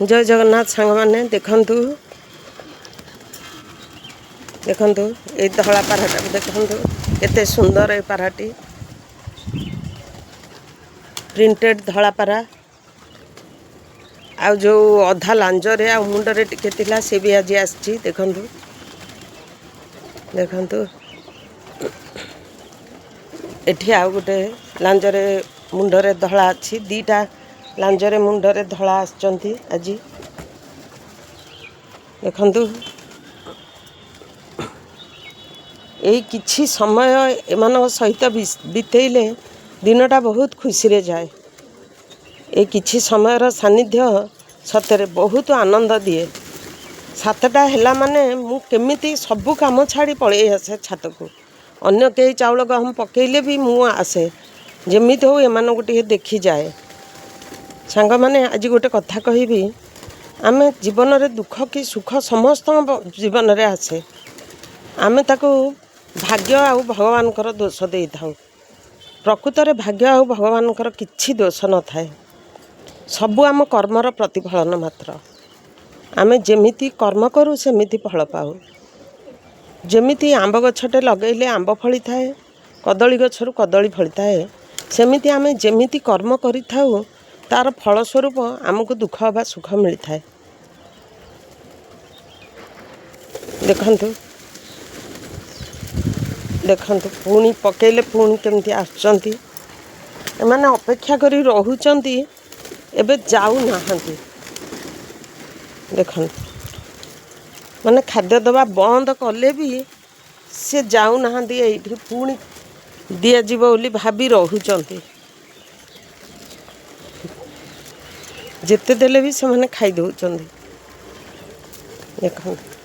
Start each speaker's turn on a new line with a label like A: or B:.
A: जय जगन्नाथ सांग मैंने देखंतु देखंतु ये धला पाराटा देखंतु केते सुंदर ये पाराटी प्रिंटेड धला पारा आ जो अधा लांजरे आ मुंडरे टिके थिला से भी आज आछि देखंतु देखंतु एठी आ गोटे लांजरे मुंडरे धला अछि दीटा लांजरे मुंडरे धला आछंती आजी देखंतु यही किछि समय एमान सहित बितेले दिनटा बहुत खुशी रे जाए। ये किछि समय सानिध्य सतरे बहुत आनंद दिए। सातटा हैला माने मु केमिति सबु काम छाड़ी पळे आसे छात को अन्य कई चाउल गहम पकेले भी मु आसे जेमिति हो एमान गोटे देखी जाए। सांग माने आज गोटे कथा कहिबी आमे जीवन रे दुख कि सुख समस्त जीवन रे आसे आमे ताको भाग्य आउ भगवान कर दोष दे थाउ। प्रकृत रे भाग्य आउ भगवान कर किछि दोष न थाए सबु आम कर्मर प्रतिफलन मात्र। आमे जेमिति कर्म करू सेमिति फल पाऊ। जेमिति आंब गछटे लगेले आंब फली थाए कदली गछरु कदली फली थाए सेमिति आमे जेमिति कर्म करि थाउ तार फल स्वरूप आमको दुख बा सुख मिल थाए। देखंतु देखंतु पुणी पकेले पुणी केमती आछंती एमाने अपेक्षा करी रहुचंती एबे जाऊ नाहंती। देखंतु माने खाद्य दबा बंद कले भी से जाऊ नाहंती एठी पुणी दिया जीव बोली भाबी रहुचंती जेते देले भी से माने खाई दउचंती। देखंतु